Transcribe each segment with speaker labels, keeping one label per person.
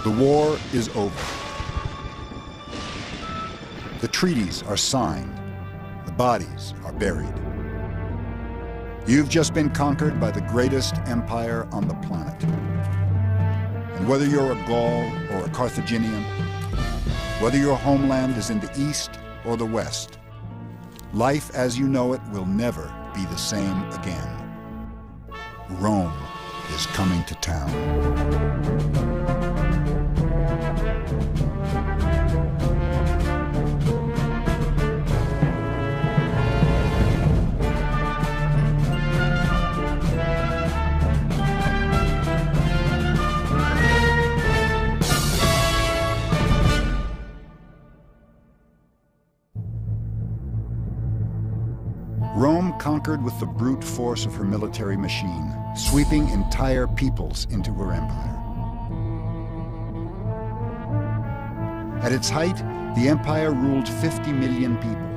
Speaker 1: The war is over. The treaties are signed. The bodies are buried. You've just been conquered by the greatest empire on the planet. And whether you're a Gaul or a Carthaginian, whether your homeland is in the east or the west, life as you know it will never be the same again. Rome is coming to town. Rome conquered with the brute force of her military machine, sweeping entire peoples into her empire. At its height, the empire ruled 50 million people.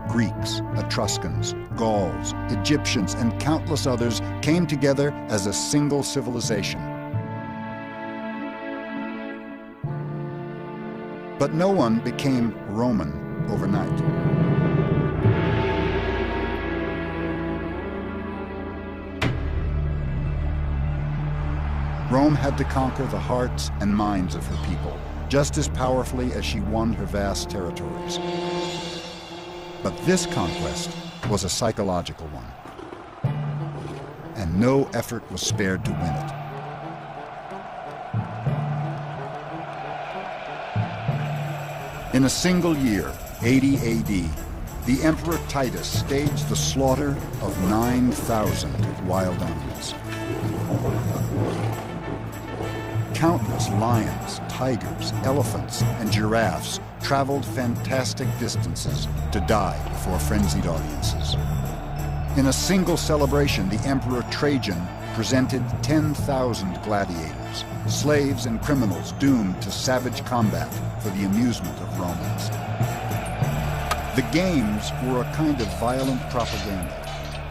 Speaker 1: Greeks, Etruscans, Gauls, Egyptians, and countless others came together as a single civilization. But no one became Roman overnight. Rome had to conquer the hearts and minds of her people, just as powerfully as she won her vast territories. But this conquest was a psychological one, and no effort was spared to win it. In a single year, 80 AD, the Emperor Titus staged the slaughter of 9,000 wild animals. Countless lions, tigers, elephants, and giraffes traveled fantastic distances to die before frenzied audiences. In a single celebration, the Emperor Trajan presented 10,000 gladiators, slaves and criminals doomed to savage combat for the amusement of Romans. The games were a kind of violent propaganda,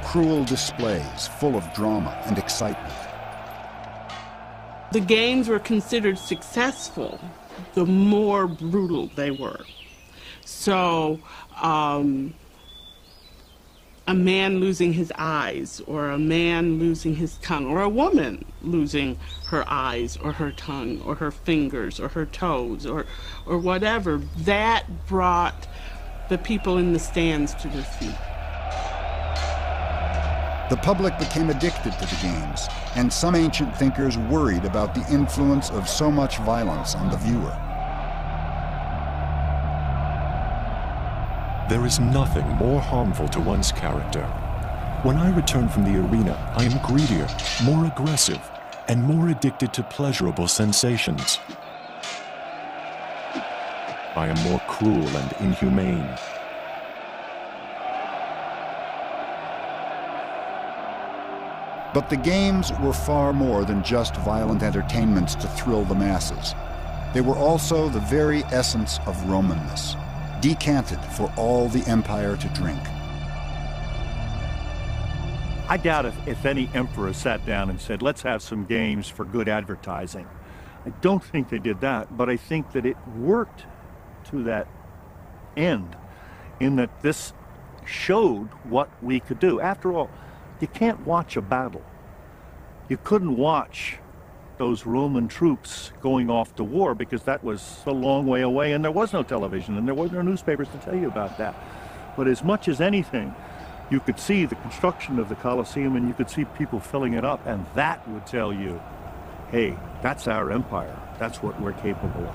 Speaker 1: cruel displays full of drama and excitement.
Speaker 2: The games were considered successful the more brutal they were. So a man losing his eyes, or a man losing his tongue, or a woman losing her eyes or her tongue or her fingers or her toes or whatever, that brought the people in the stands to their feet.
Speaker 1: The public became addicted to the games, and some ancient thinkers worried about the influence of so much violence on the viewer.
Speaker 3: There is nothing more harmful to one's character. When I return from the arena, I am greedier, more aggressive, and more addicted to pleasurable sensations. I am more cruel and inhumane.
Speaker 1: But the games were far more than just violent entertainments to thrill the masses. They were also the very essence of Romanness, decanted for all the empire to drink.
Speaker 4: I doubt if any emperor sat down and said, let's have some games for good advertising. I don't think they did that, but I think that it worked to that end, in that this showed what we could do. After all, you can't watch a battle. You couldn't watch those Roman troops going off to war because that was a long way away, and there was no television and there were no newspapers to tell you about that. But as much as anything, you could see the construction of the Colosseum and you could see people filling it up, and that would tell you, hey, that's our empire. That's what we're capable of.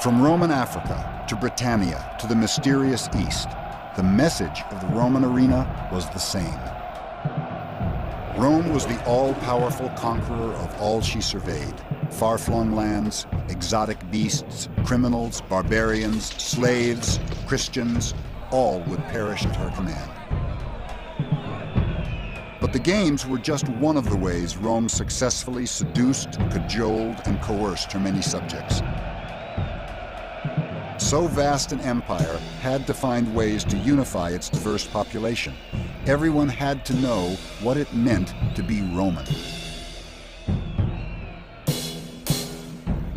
Speaker 1: From Roman Africa to Britannia to the mysterious East, the message of the Roman arena was the same. Rome was the all-powerful conqueror of all she surveyed. Far-flung lands, exotic beasts, criminals, barbarians, slaves, Christians, all would perish at her command. But the games were just one of the ways Rome successfully seduced, cajoled, and coerced her many subjects. So vast an empire had to find ways to unify its diverse population. Everyone had to know what it meant to be Roman.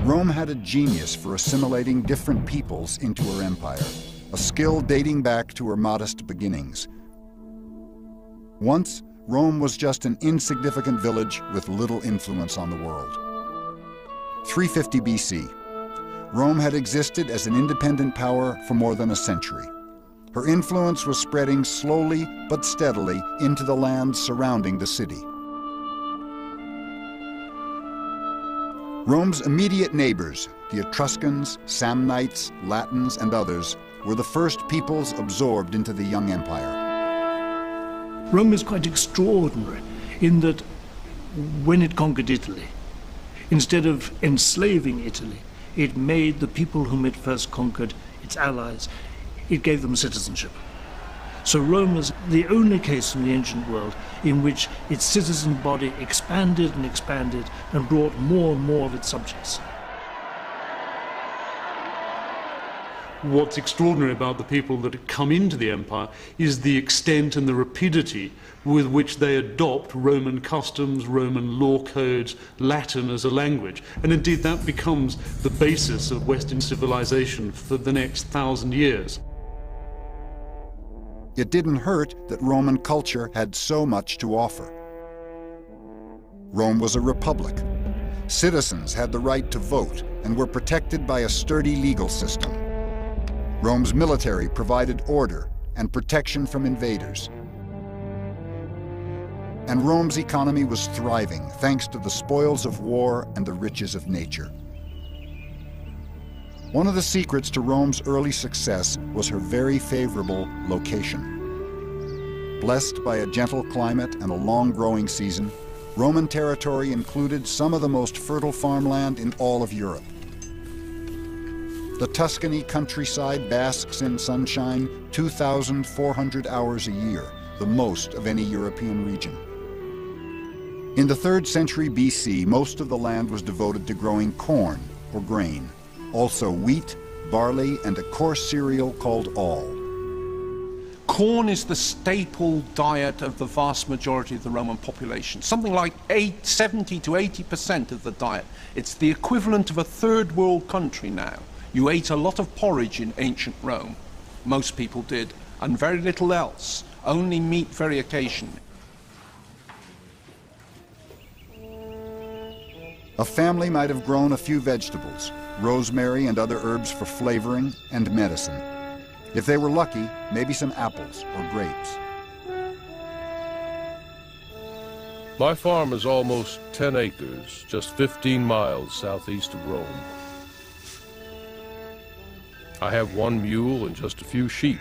Speaker 1: Rome had a genius for assimilating different peoples into her empire, a skill dating back to her modest beginnings. Once, Rome was just an insignificant village with little influence on the world. 350 BC. Rome had existed as an independent power for more than a century. Her influence was spreading slowly but steadily into the lands surrounding the city. Rome's immediate neighbors, the Etruscans, Samnites, Latins, and others, were the first peoples absorbed into the young empire.
Speaker 5: Rome is quite extraordinary in that when it conquered Italy, instead of enslaving Italy, it made the people whom it first conquered its allies. It gave them citizenship. So Rome was the only case in the ancient world in which its citizen body expanded and brought more and more of its subjects.
Speaker 6: What's extraordinary about the people that come into the empire is the extent and the rapidity with which they adopt Roman customs, Roman law codes, Latin as a language. And indeed that becomes the basis of Western civilization for the next 1,000 years.
Speaker 1: It didn't hurt that Roman culture had so much to offer. Rome was a republic. Citizens had the right to vote and were protected by a sturdy legal system. Rome's military provided order and protection from invaders. And Rome's economy was thriving thanks to the spoils of war and the riches of nature. One of the secrets to Rome's early success was her very favorable location. Blessed by a gentle climate and a long growing season, Roman territory included some of the most fertile farmland in all of Europe. The Tuscany countryside basks in sunshine 2,400 hours a year, the most of any European region. In the 3rd century BC, most of the land was devoted to growing corn or grain, also wheat, barley, and a coarse cereal called all.
Speaker 7: Corn is the staple diet of the vast majority of the Roman population, something like 70 to 80% of the diet. It's the equivalent of a third world country now. You ate a lot of porridge in ancient Rome, most people did, and very little else, only meat very occasionally.
Speaker 1: A family might have grown a few vegetables, rosemary and other herbs for flavoring and medicine. If they were lucky, maybe some apples or grapes.
Speaker 8: My farm is almost 10 acres, just 15 miles southeast of Rome. I have 1 mule and just a few sheep.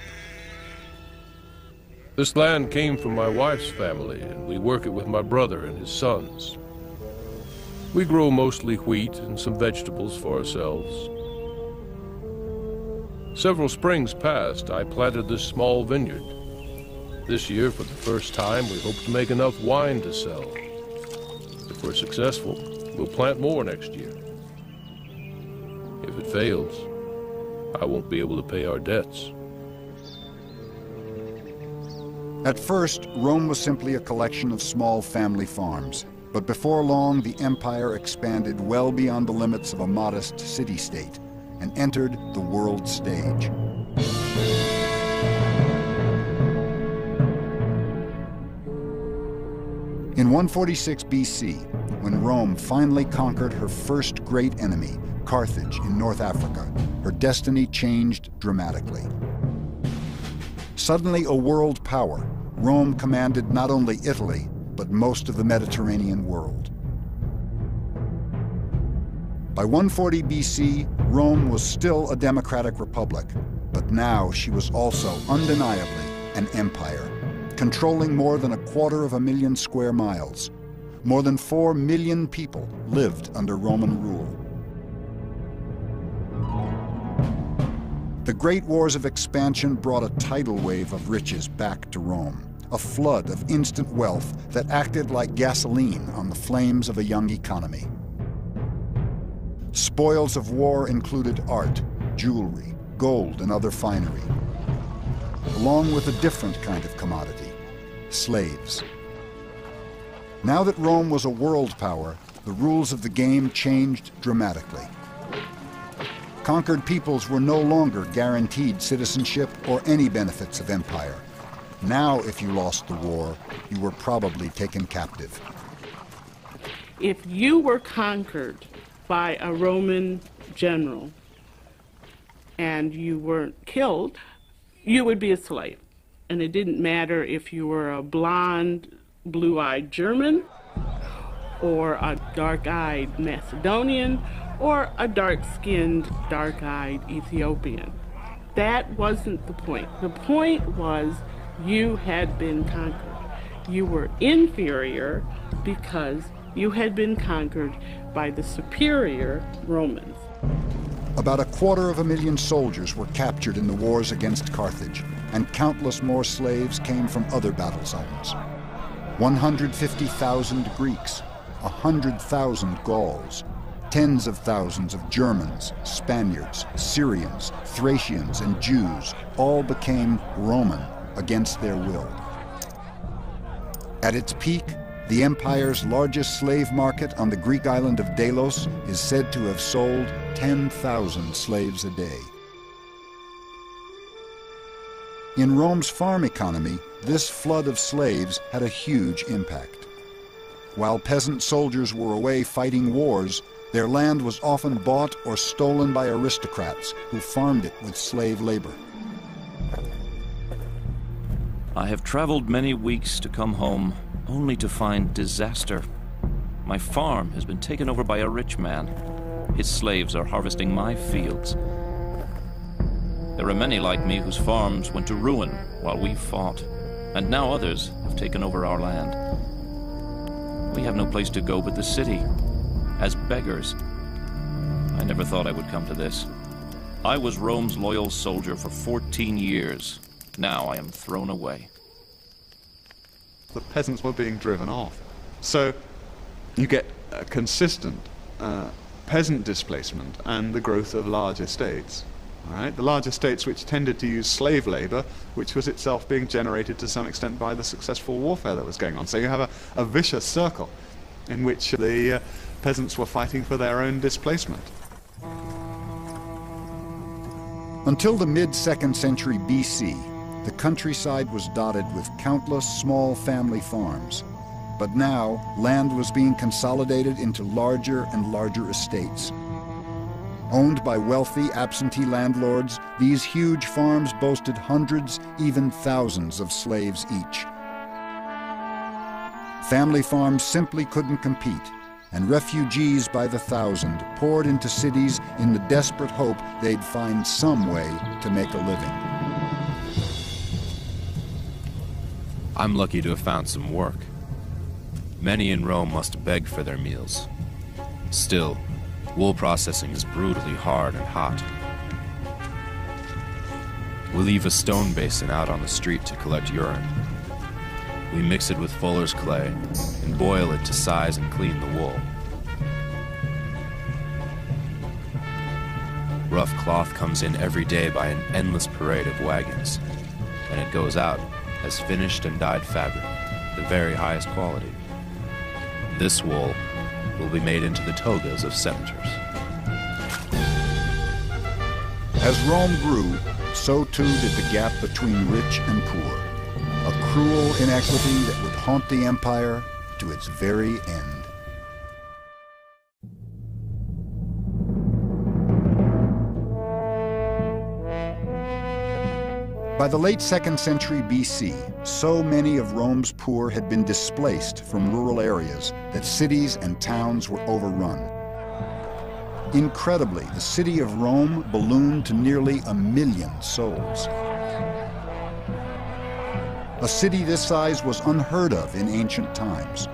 Speaker 8: This land came from my wife's family, and we work it with my brother and his sons. We grow mostly wheat and some vegetables for ourselves. Several springs past, I planted this small vineyard. This year, for the first time, we hope to make enough wine to sell. If we're successful, we'll plant more next year. If it fails, I won't be able to pay our debts.
Speaker 1: At first, Rome was simply a collection of small family farms. But before long, the empire expanded well beyond the limits of a modest city-state and entered the world stage. In 146 BC, when Rome finally conquered her first great enemy, Carthage in North Africa, her destiny changed dramatically. Suddenly a world power, Rome commanded not only Italy, but most of the Mediterranean world. By 140 BC, Rome was still a democratic republic, but now she was also undeniably an empire, controlling more than 250,000 square miles. More than 4 million people lived under Roman rule. The great wars of expansion brought a tidal wave of riches back to Rome, a flood of instant wealth that acted like gasoline on the flames of a young economy. Spoils of war included art, jewelry, gold, and other finery, along with a different kind of commodity, slaves. Now that Rome was a world power, the rules of the game changed dramatically. Conquered peoples were no longer guaranteed citizenship or any benefits of empire. Now, if you lost the war, you were probably taken captive.
Speaker 2: If you were conquered by a Roman general and you weren't killed, you would be a slave. And it didn't matter if you were a blonde, blue-eyed German, or a dark-eyed Macedonian, or a dark-skinned, dark-eyed Ethiopian. That wasn't the point. The point was you had been conquered. You were inferior because you had been conquered by the superior Romans.
Speaker 1: About 250,000 soldiers were captured in the wars against Carthage, and countless more slaves came from other battle zones. 150,000 Greeks, 100,000 Gauls, tens of thousands of Germans, Spaniards, Syrians, Thracians, and Jews all became Roman against their will. At its peak, the empire's largest slave market on the Greek island of Delos is said to have sold 10,000 slaves a day. In Rome's farm economy, this flood of slaves had a huge impact. While peasant soldiers were away fighting wars, their land was often bought or stolen by aristocrats who farmed it with slave labor.
Speaker 9: I have traveled many weeks to come home, only to find disaster. My farm has been taken over by a rich man. His slaves are harvesting my fields. There are many like me whose farms went to ruin while we fought, and now others have taken over our land. We have no place to go but the city, as beggars. I never thought I would come to this. I was Rome's loyal soldier for 14 years. Now I am thrown away.
Speaker 10: The peasants were being driven off. So you get a consistent peasant displacement and the growth of large estates. All right? The large estates which tended to use slave labor, which was itself being generated to some extent by the successful warfare that was going on. So you have a vicious circle in which the peasants were fighting for their own displacement.
Speaker 1: Until the mid-2nd century BC, the countryside was dotted with countless small family farms. But now, land was being consolidated into larger and larger estates. Owned by wealthy absentee landlords, these huge farms boasted hundreds, even thousands of slaves each. Family farms simply couldn't compete, and refugees by the thousand poured into cities in the desperate hope they'd find some way to make a living.
Speaker 11: I'm lucky to have found some work. Many in Rome must beg for their meals. Still, wool processing is brutally hard and hot. We leave a stone basin out on the street to collect urine. We mix it with fuller's clay and boil it to size and clean the wool. Rough cloth comes in every day by an endless parade of wagons, and it goes out as finished and dyed fabric, the very highest quality. This wool will be made into the togas of senators.
Speaker 1: As Rome grew, so too did the gap between rich and poor, a cruel inequity that would haunt the empire to its very end. By the late 2nd century BC, so many of Rome's poor had been displaced from rural areas that cities and towns were overrun. Incredibly, the city of Rome ballooned to nearly 1 million souls. A city this size was unheard of in ancient times.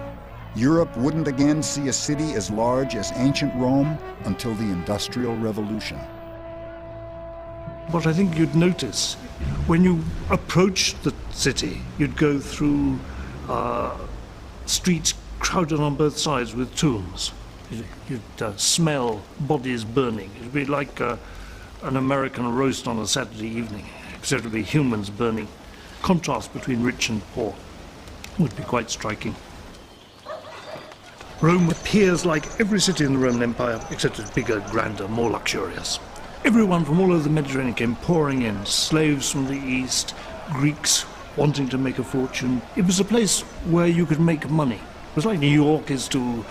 Speaker 1: Europe wouldn't again see a city as large as ancient Rome until the Industrial Revolution.
Speaker 5: What I think you'd notice, when you approached the city, you'd go through streets crowded on both sides with tombs. You'd smell bodies burning. It'd be like an American roast on a Saturday evening, except it'd be humans burning. Contrast between rich and poor would be quite striking. Rome appears like every city in the Roman Empire, except it's bigger, grander, more luxurious. Everyone from all over the Mediterranean came pouring in, slaves from the east, Greeks wanting to make a fortune. It was a place where you could make money. It was like New York is to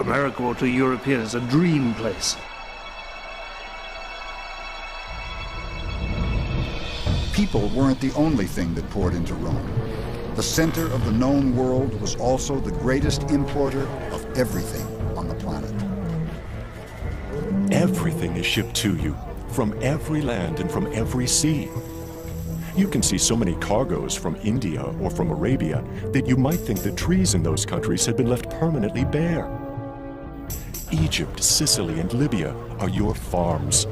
Speaker 5: America or to Europeans, a dream place.
Speaker 1: People weren't the only thing that poured into Rome. The center of the known world was also the greatest importer of everything on the planet.
Speaker 3: Everything is shipped to you, from every land and from every sea. You can see so many cargoes from India or from Arabia that you might think the trees in those countries had been left permanently bare. Egypt, Sicily, and Libya are your farms.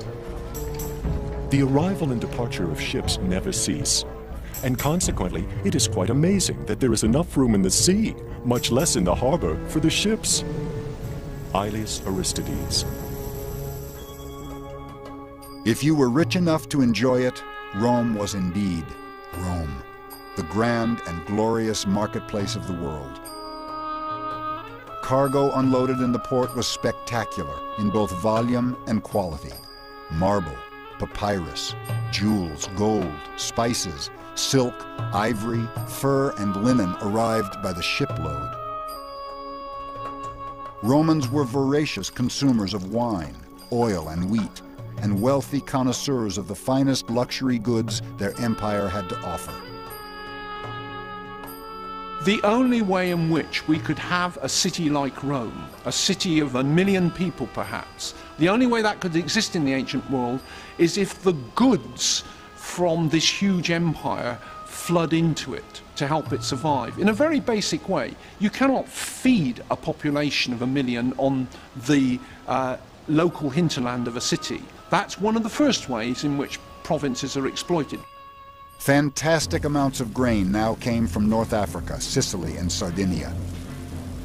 Speaker 3: The arrival and departure of ships never cease, and consequently, it is quite amazing that there is enough room in the sea, much less in the harbor, for the ships. Aelius Aristides.
Speaker 1: If you were rich enough to enjoy it, Rome was indeed Rome, the grand and glorious marketplace of the world. Cargo unloaded in the port was spectacular in both volume and quality. Marble, papyrus, jewels, gold, spices, silk, ivory, fur, and linen arrived by the shipload. Romans were voracious consumers of wine, oil, and wheat, and wealthy connoisseurs of the finest luxury goods their empire had to offer.
Speaker 7: The only way in which we could have a city like Rome, a city of 1 million people perhaps, the only way that could exist in the ancient world is if the goods from this huge empire flood into it to help it survive. In a very basic way, you cannot feed a population of 1 million on the local hinterland of a city. That's one of the first ways in which provinces are exploited.
Speaker 1: Fantastic amounts of grain now came from North Africa, Sicily, and Sardinia.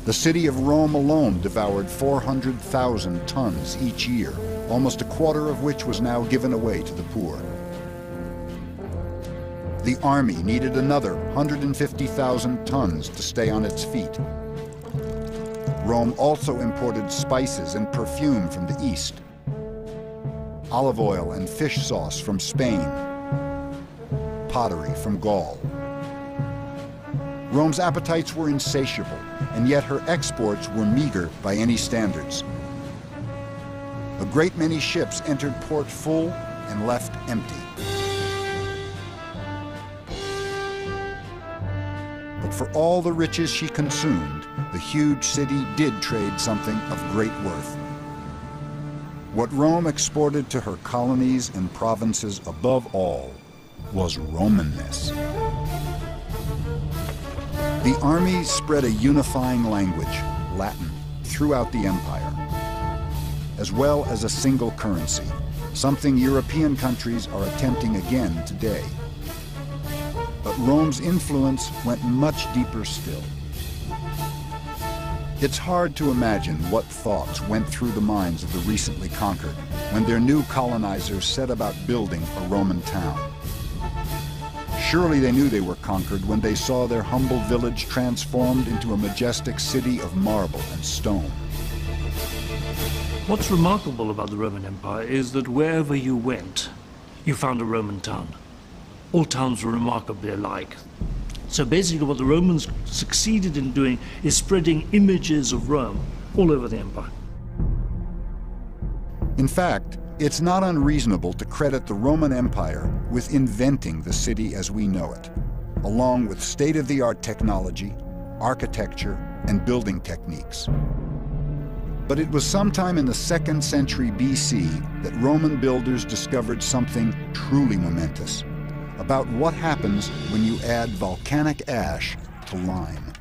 Speaker 1: The city of Rome alone devoured 400,000 tons each year, almost a quarter of which was now given away to the poor. The army needed another 150,000 tons to stay on its feet. Rome also imported spices and perfume from the east, olive oil and fish sauce from Spain, pottery from Gaul. Rome's appetites were insatiable, and yet her exports were meager by any standards. A great many ships entered port full and left empty. But for all the riches she consumed, the huge city did trade something of great worth. What Rome exported to her colonies and provinces above all was Romanness. The army spread a unifying language, Latin, throughout the empire, as well as a single currency, something European countries are attempting again today. But Rome's influence went much deeper still. It's hard to imagine what thoughts went through the minds of the recently conquered when their new colonizers set about building a Roman town. Surely they knew they were conquered when they saw their humble village transformed into a majestic city of marble and stone.
Speaker 5: What's remarkable about the Roman Empire is that wherever you went, you found a Roman town. All towns were remarkably alike. So basically what the Romans succeeded in doing is spreading images of Rome all over the empire.
Speaker 1: In fact, it's not unreasonable to credit the Roman Empire with inventing the city as we know it, along with state-of-the-art technology, architecture, and building techniques. But it was sometime in the 2nd century BC that Roman builders discovered something truly momentous about what happens when you add volcanic ash to lime.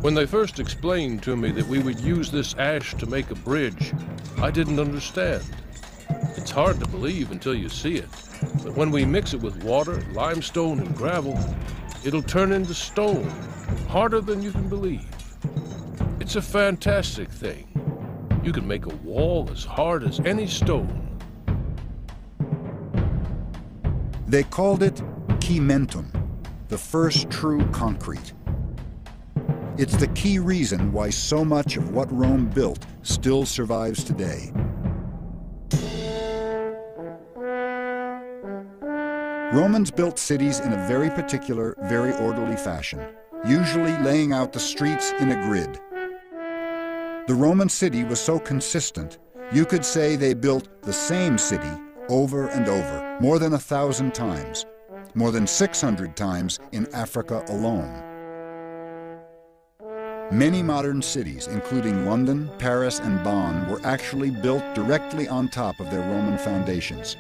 Speaker 8: When they first explained to me that we would use this ash to make a bridge, I didn't understand. It's hard to believe until you see it, but when we mix it with water, limestone, and gravel, it'll turn into stone, harder than you can believe. It's a fantastic thing. You can make a wall as hard as any stone.
Speaker 1: They called it cimentum, the first true concrete. It's the key reason why so much of what Rome built still survives today. Romans built cities in a very particular, very orderly fashion, usually laying out the streets in a grid. The Roman city was so consistent, you could say they built the same city over and over, more than 1,000 times, more than 600 times in Africa alone. Many modern cities, including London, Paris, and Bonn, were actually built directly on top of their Roman foundations.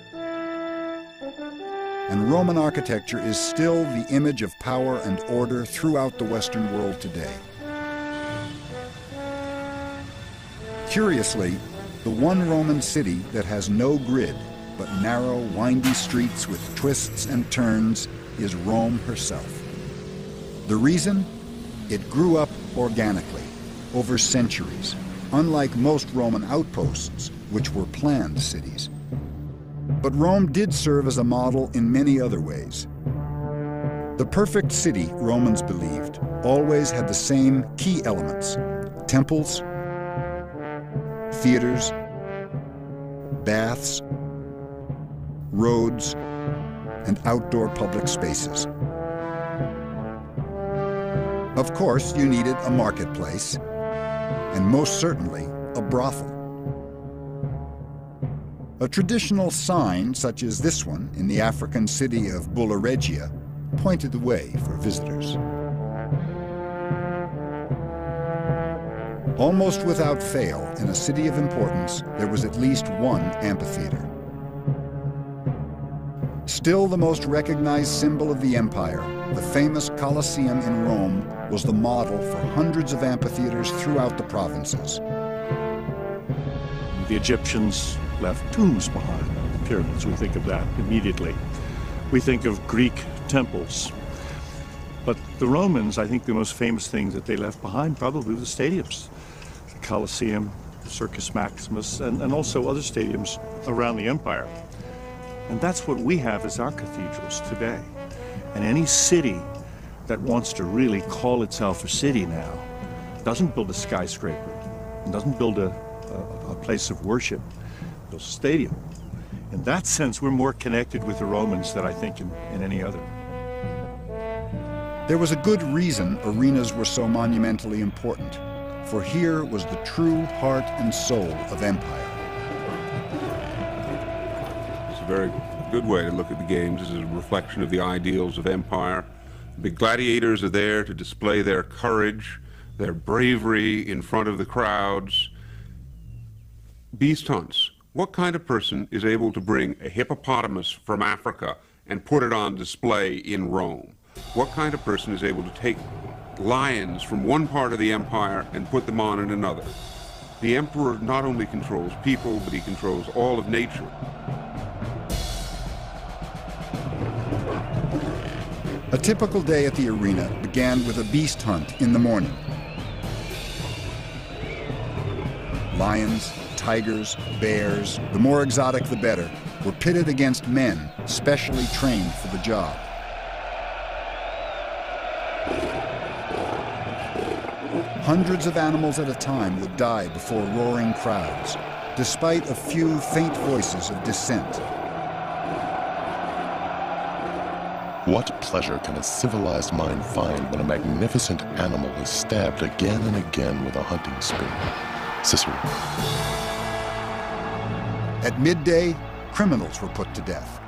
Speaker 1: And Roman architecture is still the image of power and order throughout the Western world today. Curiously, the one Roman city that has no grid, but narrow, windy streets with twists and turns, is Rome herself. The reason? It grew up organically, over centuries, unlike most Roman outposts, which were planned cities. But Rome did serve as a model in many other ways. The perfect city, Romans believed, always had the same key elements: temples, theaters, baths, roads, and outdoor public spaces. Of course, you needed a marketplace, and most certainly a brothel. A traditional sign, such as this one in the African city of Bulla Regia, pointed the way for visitors. Almost without fail, in a city of importance, there was at least one amphitheater. Still the most recognized symbol of the empire, the famous Colosseum in Rome was the model for hundreds of amphitheaters throughout the provinces.
Speaker 4: The Egyptians left tombs behind, pyramids. We think of that immediately. We think of Greek temples. But the Romans, I think the most famous things that they left behind probably were the stadiums. The Colosseum, the Circus Maximus, and also other stadiums around the empire. And that's what we have as our cathedrals today. And any city that wants to really call itself a city now doesn't build a skyscraper, and doesn't build a place of worship, builds a stadium. In that sense, we're more connected with the Romans than I think in any other.
Speaker 1: There was a good reason arenas were so monumentally important, for here was the true heart and soul of empire.
Speaker 12: It's a very good way to look at the games as a reflection of the ideals of empire. The gladiators are there to display their courage, their bravery in front of the crowds. Beast hunts. What kind of person is able to bring a hippopotamus from Africa and put it on display in Rome? What kind of person is able to take lions from one part of the empire and put them on in another? The emperor not only controls people, but he controls all of nature.
Speaker 1: A typical day at the arena began with a beast hunt in the morning. Lions, tigers, bears, the more exotic the better, were pitted against men specially trained for the job. Hundreds of animals at a time would die before roaring crowds, despite a few faint voices of dissent.
Speaker 13: What pleasure can a civilized mind find when a magnificent animal is stabbed again and again with a hunting spear? Cicero.
Speaker 1: At midday, criminals were put to death.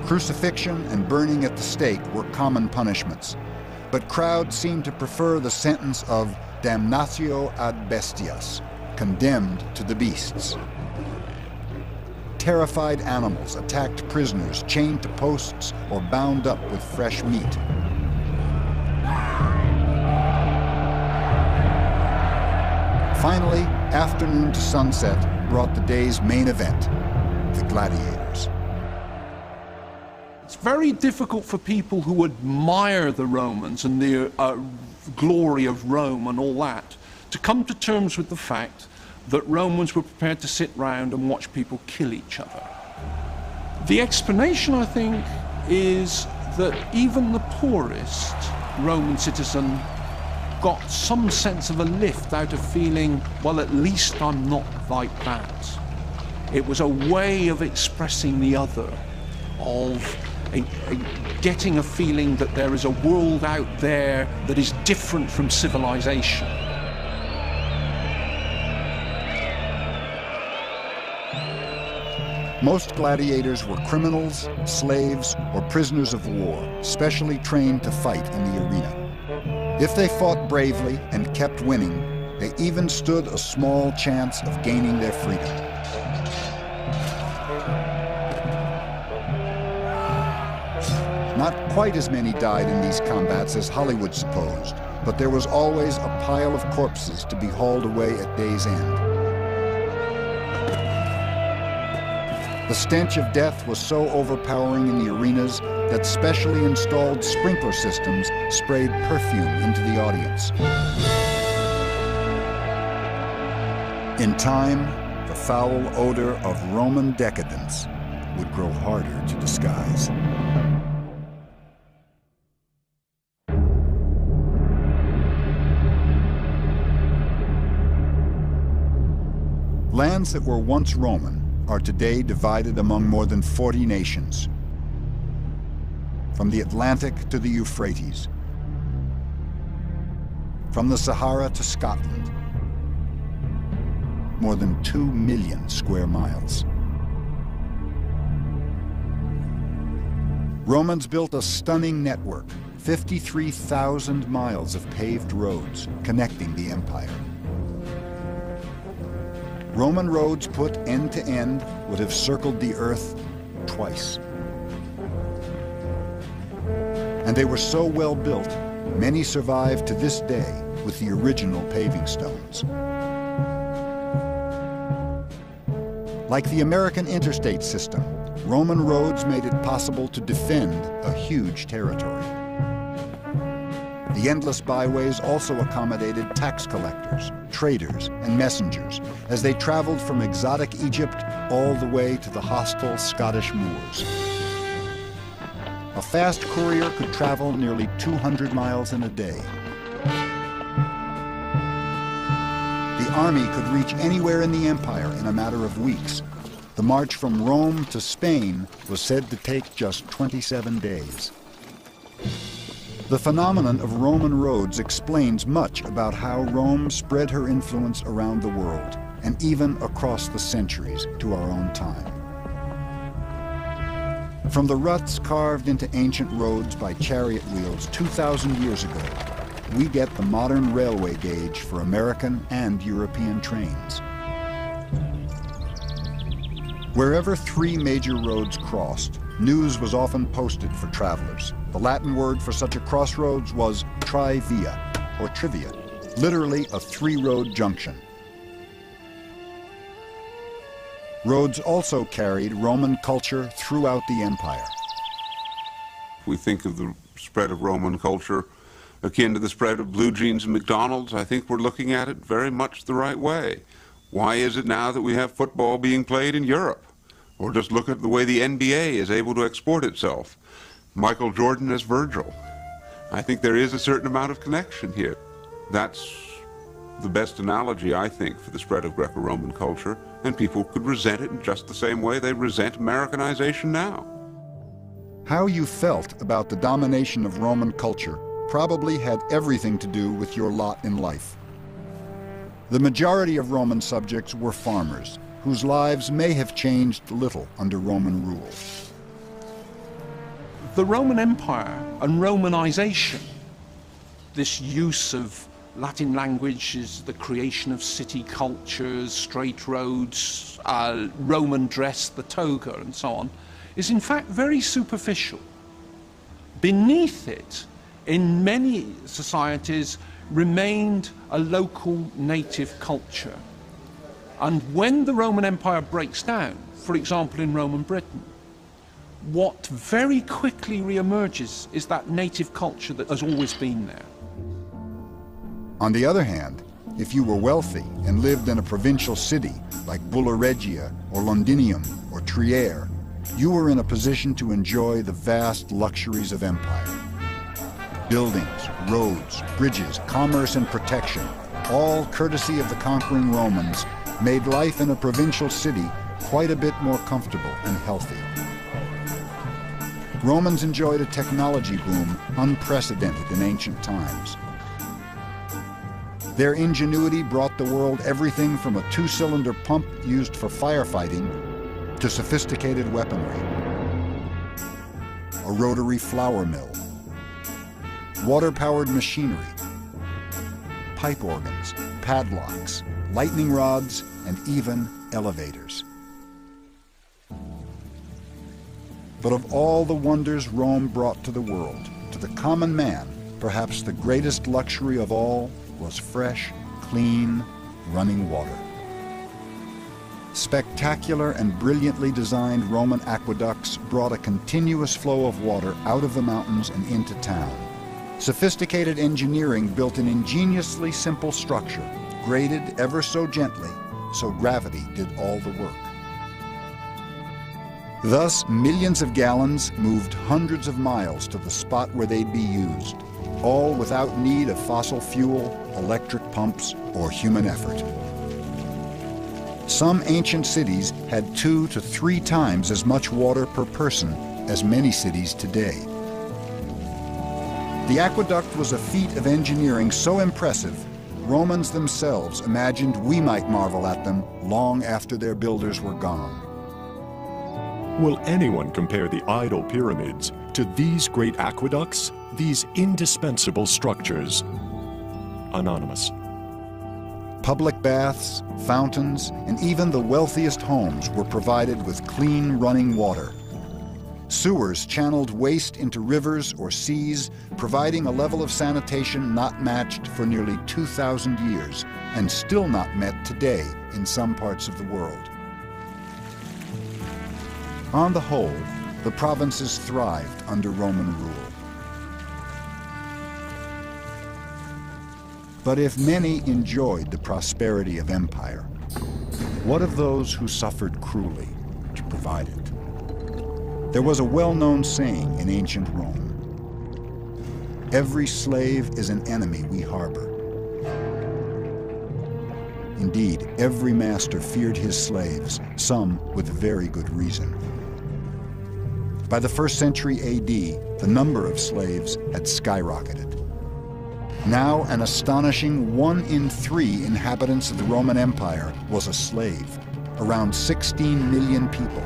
Speaker 1: Crucifixion and burning at the stake were common punishments, but crowds seemed to prefer the sentence of damnatio ad bestias, condemned to the beasts. Terrified animals attacked prisoners chained to posts or bound up with fresh meat. Finally, afternoon to sunset brought the day's main event, the gladiators.
Speaker 7: It's very difficult for people who admire the Romans and the glory of Rome and all that to come to terms with the fact that Romans were prepared to sit round and watch people kill each other. The explanation, I think, is that even the poorest Roman citizen got some sense of a lift out of feeling, well, at least I'm not like that. It was a way of expressing the other. of getting a feeling that there is a world out there that is different from civilization.
Speaker 1: Most gladiators were criminals, slaves, or prisoners of war, specially trained to fight in the arena. If they fought bravely and kept winning, they even stood a small chance of gaining their freedom. Not quite as many died in these combats as Hollywood supposed, but there was always a pile of corpses to be hauled away at day's end. The stench of death was so overpowering in the arenas that specially installed sprinkler systems sprayed perfume into the audience. In time, the foul odor of Roman decadence would grow harder to disguise. Lands that were once Roman are today divided among more than 40 nations. From the Atlantic to the Euphrates, from the Sahara to Scotland, more than 2 million square miles. Romans built a stunning network, 53,000 miles of paved roads connecting the empire. Roman roads put end to end would have circled the earth twice. And they were so well built, many survive to this day with the original paving stones. Like the American interstate system, Roman roads made it possible to defend a huge territory. The endless byways also accommodated tax collectors, traders, and messengers as they traveled from exotic Egypt all the way to the hostile Scottish Moors. A fast courier could travel nearly 200 miles in a day. The army could reach anywhere in the empire in a matter of weeks. The march from Rome to Spain was said to take just 27 days. The phenomenon of Roman roads explains much about how Rome spread her influence around the world, and even across the centuries to our own time. From the ruts carved into ancient roads by chariot wheels 2,000 years ago, we get the modern railway gauge for American and European trains. Wherever 3 major roads crossed, news was often posted for travelers. The Latin word for such a crossroads was trivia, or trivia, literally a 3-road junction. Roads also carried Roman culture throughout the empire.
Speaker 12: We think of the spread of Roman culture akin to the spread of blue jeans and McDonald's. I think we're looking at it very much the right way. Why is it now that we have football being played in Europe? Or just look at the way the NBA is able to export itself. Michael Jordan as Virgil. I think there is a certain amount of connection here. That's the best analogy, I think, for the spread of Greco-Roman culture, and people could resent it in just the same way they resent Americanization now.
Speaker 1: How you felt about the domination of Roman culture probably had everything to do with your lot in life. The majority of Roman subjects were farmers, whose lives may have changed little under Roman rule.
Speaker 7: The Roman Empire and Romanization, this use of Latin language is the creation of city cultures, straight roads, Roman dress, the toga, and so on, is in fact very superficial. Beneath it, in many societies, remained a local native culture. And when the Roman Empire breaks down, for example in Roman Britain, what very quickly re-emerges is that native culture that has always been there.
Speaker 1: On the other hand, if you were wealthy and lived in a provincial city like Bulla Regia or Londinium or Trier, you were in a position to enjoy the vast luxuries of empire. Buildings, roads, bridges, commerce, and protection, all courtesy of the conquering Romans, made life in a provincial city quite a bit more comfortable and healthy. Romans enjoyed a technology boom unprecedented in ancient times. Their ingenuity brought the world everything from a two-cylinder pump used for firefighting to sophisticated weaponry, a rotary flour mill, water-powered machinery, pipe organs, padlocks, lightning rods, and even elevators. But of all the wonders Rome brought to the world, to the common man, perhaps the greatest luxury of all was fresh, clean, running water. Spectacular and brilliantly designed Roman aqueducts brought a continuous flow of water out of the mountains and into town. Sophisticated engineering built an ingeniously simple structure, graded ever so gently, so gravity did all the work. Thus, millions of gallons moved hundreds of miles to the spot where they'd be used, all without need of fossil fuel, electric pumps, or human effort. Some ancient cities had 2 to 3 times as much water per person as many cities today. The aqueduct was a feat of engineering so impressive, Romans themselves imagined we might marvel at them long after their builders were gone.
Speaker 3: Will anyone compare the idol pyramids to these great aqueducts, these indispensable structures? Anonymous.
Speaker 1: Public baths, fountains, and even the wealthiest homes were provided with clean running water. Sewers channeled waste into rivers or seas, providing a level of sanitation not matched for nearly 2,000 years, and still not met today in some parts of the world. On the whole, the provinces thrived under Roman rule. But if many enjoyed the prosperity of empire, what of those who suffered cruelly to provide it? There was a well-known saying in ancient Rome: "Every slave is an enemy we harbor." Indeed, every master feared his slaves, some with very good reason. By the 1st century AD, the number of slaves had skyrocketed. Now, an astonishing 1 in 3 inhabitants of the Roman Empire was a slave, around 16 million people.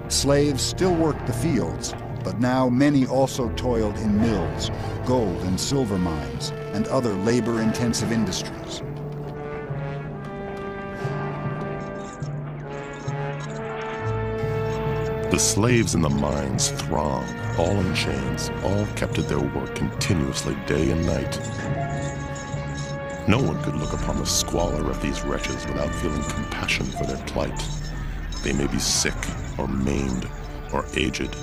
Speaker 1: Slaves still worked the fields, but now many also toiled in mills, gold and silver mines, and other labor-intensive industries.
Speaker 13: The slaves in the mines thronged, all in chains, all kept at their work continuously day and night. No one could look upon the squalor of these wretches without feeling compassion for their plight. They may be sick, or maimed, or aged,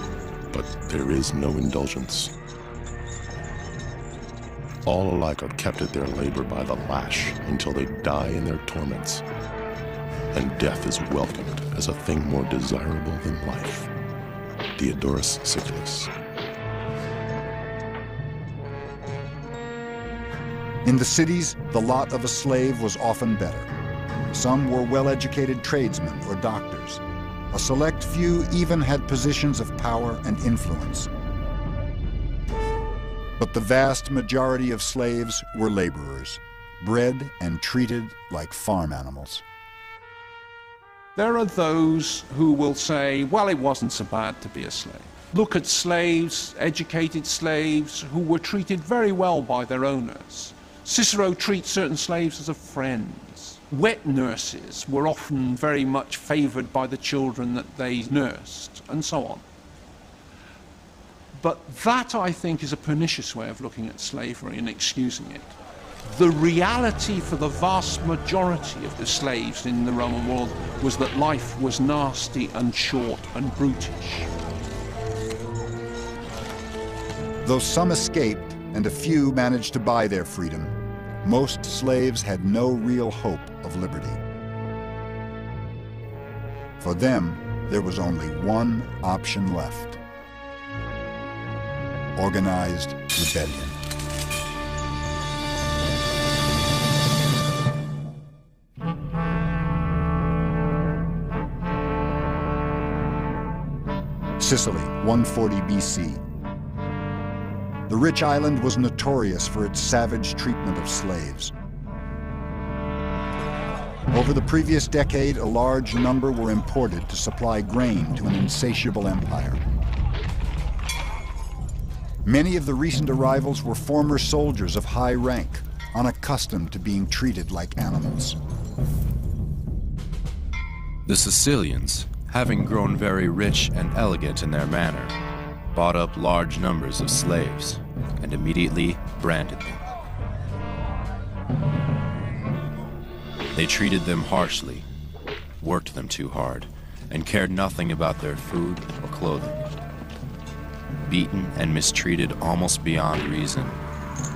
Speaker 13: but there is no indulgence. All alike are kept at their labor by the lash until they die in their torments. And death is welcomed as a thing more desirable than life. Diodorus Siculus.
Speaker 1: In the cities, the lot of a slave was often better. Some were well-educated tradesmen or doctors. A select few even had positions of power and influence. But the vast majority of slaves were laborers, bred and treated like farm animals.
Speaker 7: There are those who will say, well, it wasn't so bad to be a slave. Look at slaves, educated slaves, who were treated very well by their owners. Cicero treats certain slaves as friends. Wet nurses were often very much favored by the children that they nursed, and so on. But that, I think, is a pernicious way of looking at slavery and excusing it. The reality for the vast majority of the slaves in the Roman world was that life was nasty and short and brutish.
Speaker 1: Though some escaped and a few managed to buy their freedom, most slaves had no real hope of liberty. For them, there was only one option left: organized rebellion. Sicily, 140 BC. The rich island was notorious for its savage treatment of slaves. Over the previous decade, a large number were imported to supply grain to an insatiable empire. Many of the recent arrivals were former soldiers of high rank, unaccustomed to being treated like animals.
Speaker 11: The Sicilians, having grown very rich and elegant in their manner, bought up large numbers of slaves and immediately branded them. They treated them harshly, worked them too hard, and cared nothing about their food or clothing. Beaten and mistreated almost beyond reason,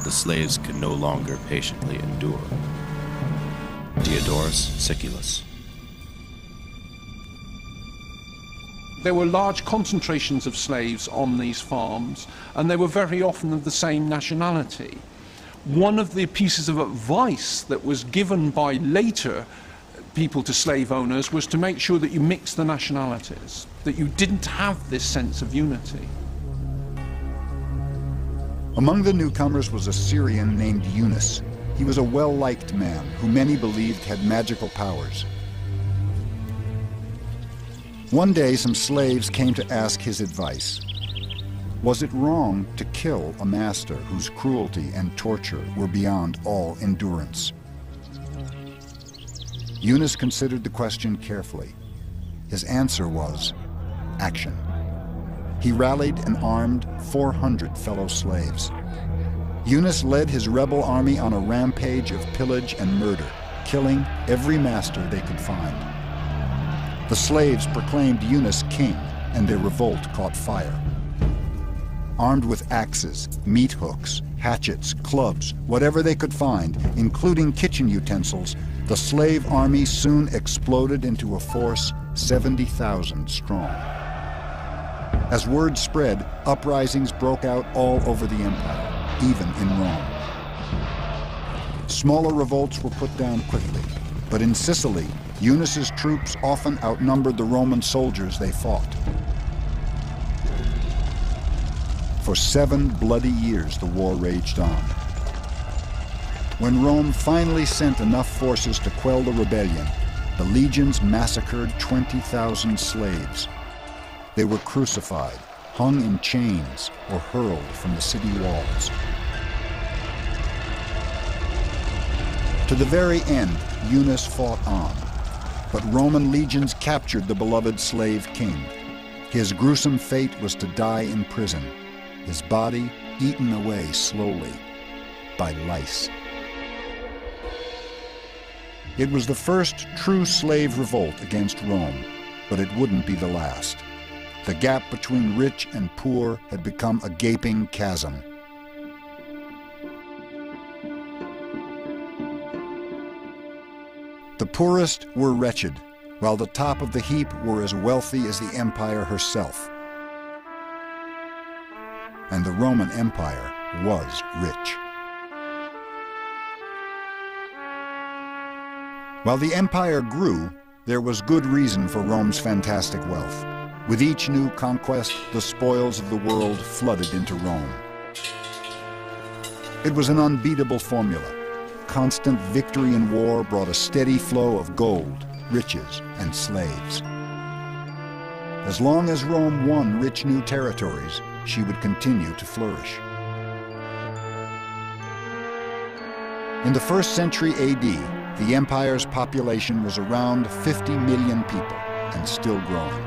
Speaker 11: the slaves could no longer patiently endure. Diodorus Siculus.
Speaker 7: There were large concentrations of slaves on these farms, and they were very often of the same nationality. One of the pieces of advice that was given by later people to slave owners was to make sure that you mixed the nationalities, that you didn't have this sense of unity.
Speaker 1: Among the newcomers was a Syrian named Yunus. He was a well-liked man who many believed had magical powers. One day, some slaves came to ask his advice. Was it wrong to kill a master whose cruelty and torture were beyond all endurance? Yunus considered the question carefully. His answer was action. He rallied and armed 400 fellow slaves. Yunus led his rebel army on a rampage of pillage and murder, killing every master they could find. The slaves proclaimed Yunus king, and their revolt caught fire. Armed with axes, meat hooks, hatchets, clubs, whatever they could find, including kitchen utensils, the slave army soon exploded into a force 70,000 strong. As word spread, uprisings broke out all over the empire, even in Rome. Smaller revolts were put down quickly, but in Sicily, Yunus's troops often outnumbered the Roman soldiers they fought. For 7 bloody years, the war raged on. When Rome finally sent enough forces to quell the rebellion, the legions massacred 20,000 slaves. They were crucified, hung in chains, or hurled from the city walls. To the very end, Yunus fought on, but Roman legions captured the beloved slave king. His gruesome fate was to die in prison, his body eaten away slowly by lice. It was the first true slave revolt against Rome, but it wouldn't be the last. The gap between rich and poor had become a gaping chasm. The poorest were wretched, while the top of the heap were as wealthy as the empire herself. And the Roman Empire was rich. While the empire grew, there was good reason for Rome's fantastic wealth. With each new conquest, the spoils of the world flooded into Rome. It was an unbeatable formula. Constant victory in war brought a steady flow of gold, riches, and slaves. As long as Rome won rich new territories, she would continue to flourish. In the 1st century AD, the empire's population was around 50 million people and still growing.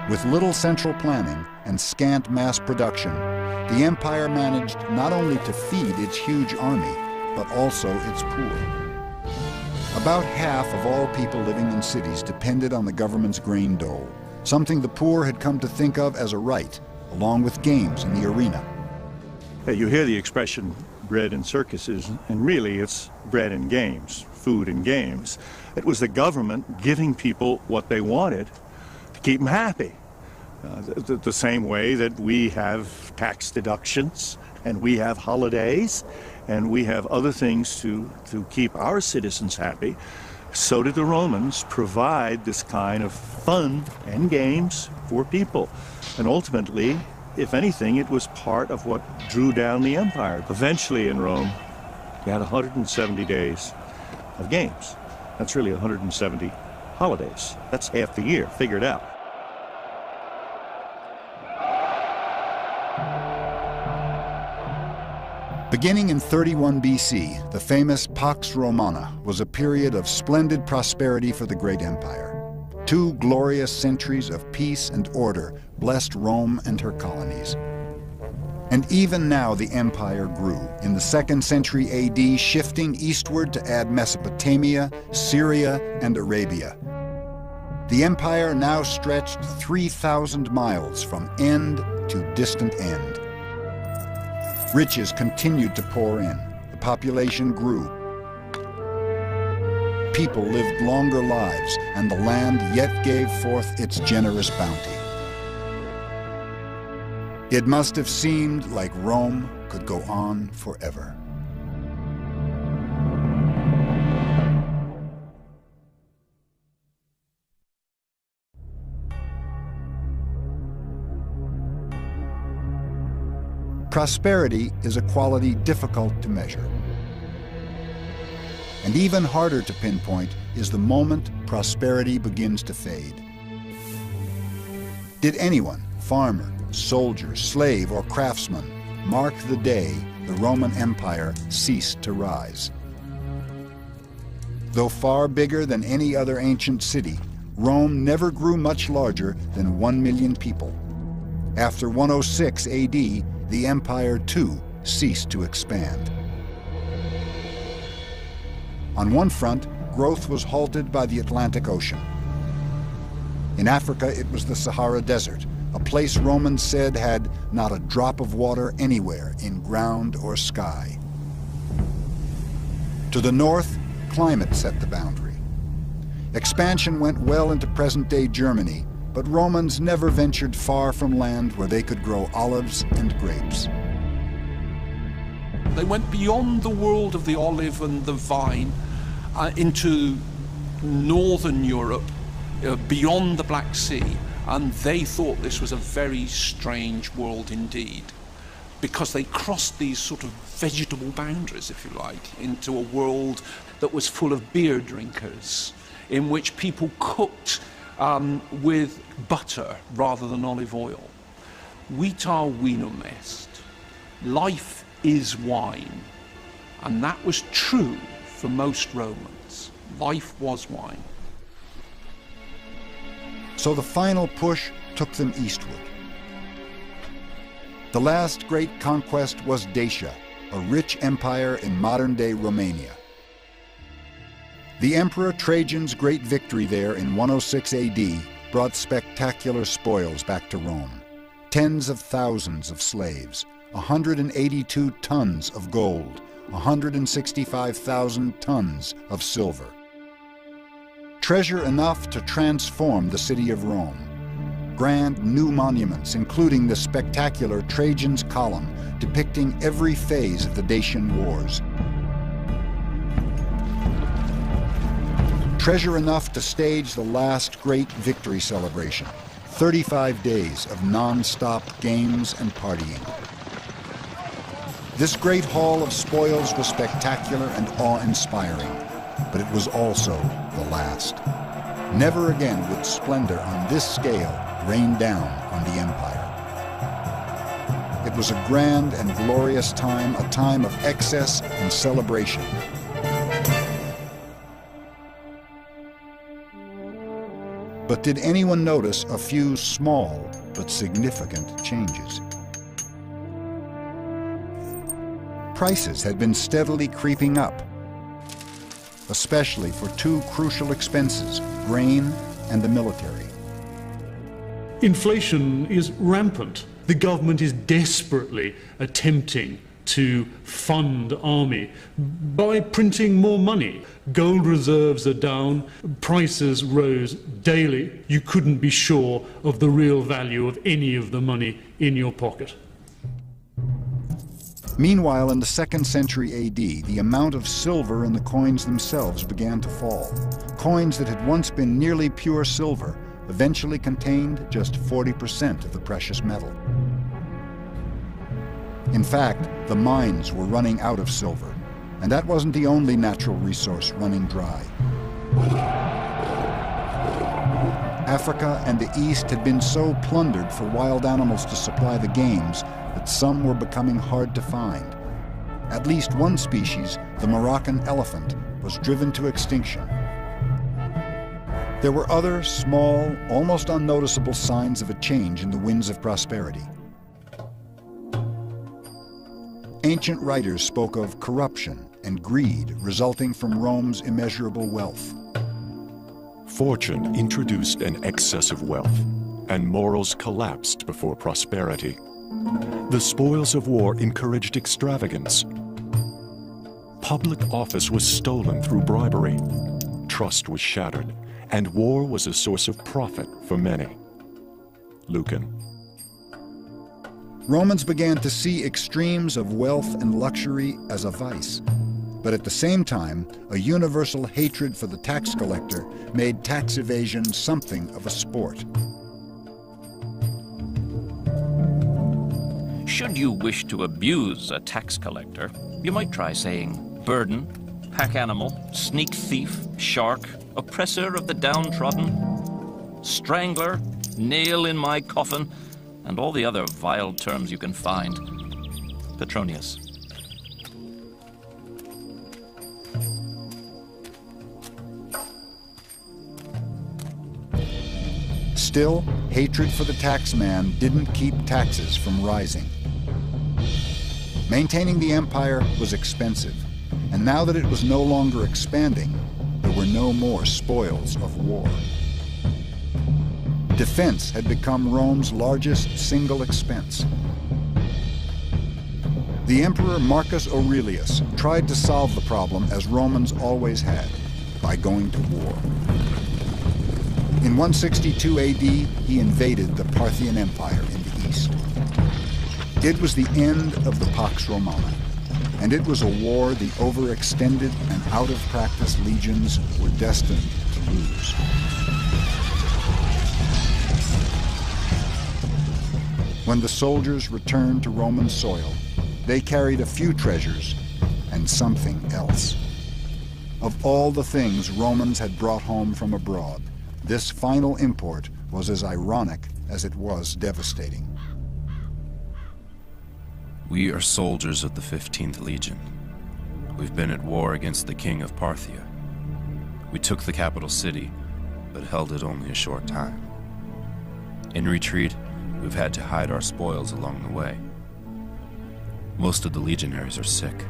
Speaker 1: With little central planning and scant mass production, the empire managed not only to feed its huge army, but also its poor. About half of all people living in cities depended on the government's grain dole, something the poor had come to think of as a right, along with games in the arena.
Speaker 4: You hear the expression bread and circuses, and really it's bread and games, food and games. It was the government giving people what they wanted to keep them happy. The same way that we have tax deductions, and we have holidays, and we have other things to keep our citizens happy, so did the Romans provide this kind of fun and games poor people. And ultimately, if anything, it was part of what drew down the empire. Eventually in Rome, you had 170 days of games. That's really 170 holidays. That's half the year, figured out.
Speaker 1: Beginning in 31 BC, the famous Pax Romana was a period of splendid prosperity for the great empire. 2 glorious centuries of peace and order blessed Rome and her colonies. And even now the empire grew, in the 2nd century AD, shifting eastward to add Mesopotamia, Syria, and Arabia. The empire now stretched 3,000 miles from end to distant end. Riches continued to pour in. The population grew. People lived longer lives, and the land yet gave forth its generous bounty. It must have seemed like Rome could go on forever. Prosperity is a quality difficult to measure. And even harder to pinpoint is the moment prosperity begins to fade. Did anyone, farmer, soldier, slave, or craftsman, mark the day the Roman Empire ceased to rise? Though far bigger than any other ancient city, Rome never grew much larger than 1 million people. After 106 AD, the empire too ceased to expand. On one front, growth was halted by the Atlantic Ocean. In Africa, it was the Sahara Desert, a place Romans said had not a drop of water anywhere in ground or sky. To the north, climate set the boundary. Expansion went well into present-day Germany, but Romans never ventured far from land where they could grow olives and grapes.
Speaker 7: They went beyond the world of the olive and the vine into northern Europe, beyond the Black Sea, and they thought this was a very strange world indeed, because they crossed these sort of vegetable boundaries, if you like, into a world that was full of beer drinkers, in which people cooked with butter rather than olive oil. Vita vinum est. Life is wine. And that was true for most Romans. Life was wine.
Speaker 1: So the final push took them eastward. The last great conquest was Dacia, a rich empire in modern-day Romania. The Emperor Trajan's great victory there in 106 AD brought spectacular spoils back to Rome. Tens of thousands of slaves, 182 tons of gold, 165,000 tons of silver. Treasure enough to transform the city of Rome. Grand new monuments, including the spectacular Trajan's Column, depicting every phase of the Dacian Wars. Treasure enough to stage the last great victory celebration, 35 days of non-stop games and partying. This great haul of spoils was spectacular and awe-inspiring, but it was also the last. Never again would splendor on this scale rain down on the empire. It was a grand and glorious time, a time of excess and celebration. But did anyone notice a few small but significant changes? Prices had been steadily creeping up, especially for 2 crucial expenses, grain and the military.
Speaker 6: Inflation is rampant. The government is desperately attempting to fund army by printing more money. Gold reserves are down, prices rose daily. You couldn't be sure of the real value of any of the money in your pocket.
Speaker 1: Meanwhile, in the 2nd century AD, the amount of silver in the coins themselves began to fall. Coins that had once been nearly pure silver eventually contained just 40% of the precious metal. In fact, the mines were running out of silver, and that wasn't the only natural resource running dry. Africa and the East had been so plundered for wild animals to supply the games that some were becoming hard to find. At least one species, the Moroccan elephant, was driven to extinction. There were other small, almost unnoticeable signs of a change in the winds of prosperity. Ancient writers spoke of corruption and greed resulting from Rome's immeasurable wealth.
Speaker 3: Fortune introduced an excess of wealth, and morals collapsed before prosperity. The spoils of war encouraged extravagance. Public office was stolen through bribery. Trust was shattered, and war was a source of profit for many. Lucan.
Speaker 1: Romans began to see extremes of wealth and luxury as a vice. But at the same time, a universal hatred for the tax collector made tax evasion something of a sport.
Speaker 9: Should you wish to abuse a tax collector, you might try saying burden, pack animal, sneak thief, shark, oppressor of the downtrodden, strangler, nail in my coffin, and all the other vile terms you can find. Petronius.
Speaker 1: Still, hatred for the taxman didn't keep taxes from rising. Maintaining the empire was expensive, and now that it was no longer expanding, there were no more spoils of war. Defense had become Rome's largest single expense. The Emperor Marcus Aurelius tried to solve the problem as Romans always had, by going to war. In 162 AD, he invaded the Parthian Empire in the east. It was the end of the Pax Romana, and it was a war the overextended and out-of-practice legions were destined to lose. When the soldiers returned to Roman soil, they carried a few treasures and something else. Of all the things Romans had brought home from abroad, this final import was as ironic as it was devastating.
Speaker 11: We are soldiers of the 15th Legion. We've been at war against the king of Parthia. We took the capital city, but held it only a short time. In retreat, we've had to hide our spoils along the way. Most of the legionaries are sick.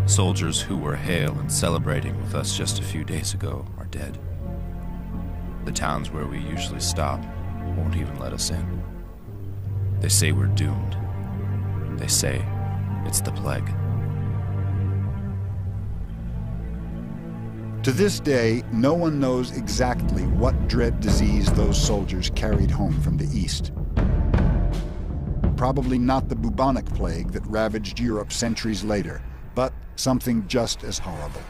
Speaker 11: Soldiers who were hale and celebrating with us just a few days ago are dead. The towns where we usually stop won't even let us in. They say we're doomed. They say it's the plague.
Speaker 1: To this day, no one knows exactly what dread disease those soldiers carried home from the east. Probably not the bubonic plague that ravaged Europe centuries later, but something just as horrible.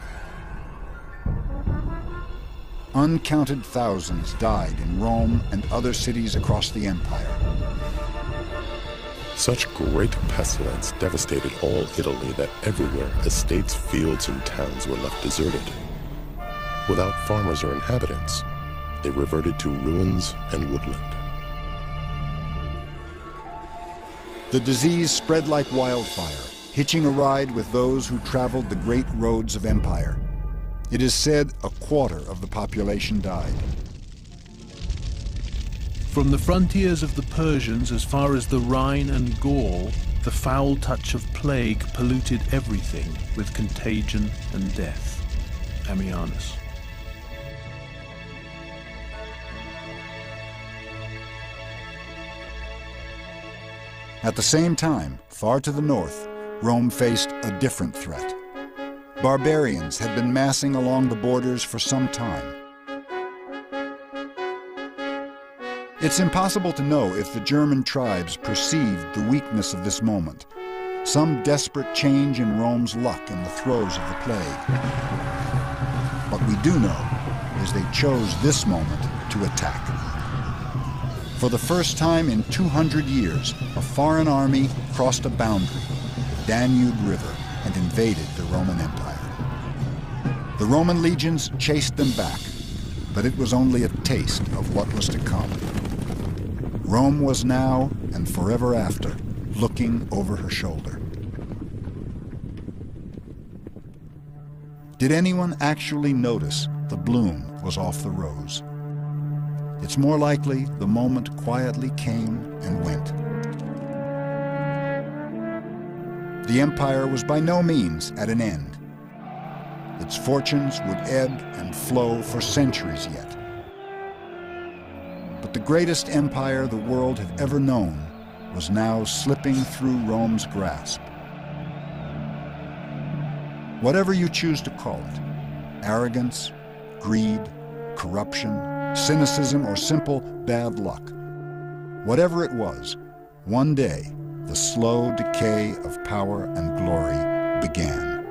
Speaker 1: Uncounted thousands died in Rome and other cities across the empire.
Speaker 13: Such great pestilence devastated all Italy that everywhere estates, fields, and towns were left deserted. Without farmers or inhabitants, they reverted to ruins and woodland.
Speaker 1: The disease spread like wildfire, hitching a ride with those who traveled the great roads of empire. It is said a quarter of the population died.
Speaker 14: From the frontiers of the Persians as far as the Rhine and Gaul, the foul touch of plague polluted everything with contagion and death. Ammianus.
Speaker 1: At the same time, far to the north, Rome faced a different threat. Barbarians had been massing along the borders for some time. It's impossible to know if the German tribes perceived the weakness of this moment, some desperate change in Rome's luck in the throes of the plague. What we do know is they chose this moment to attack. For the first time in 200 years, a foreign army crossed a boundary, the Danube River, and invaded the Roman Empire. The Roman legions chased them back, but it was only a taste of what was to come. Rome was now, and forever after, looking over her shoulder. Did anyone actually notice the bloom was off the rose? It's more likely the moment quietly came and went. The empire was by no means at an end. Its fortunes would ebb and flow for centuries yet. But the greatest empire the world had ever known was now slipping through Rome's grasp. Whatever you choose to call it, arrogance, greed, corruption, cynicism, or simple bad luck, whatever it was, one day the slow decay of power and glory began.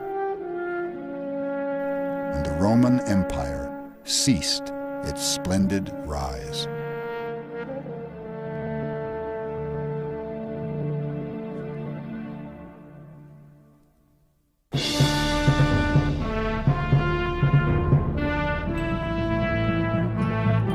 Speaker 1: And the Roman Empire ceased its splendid rise.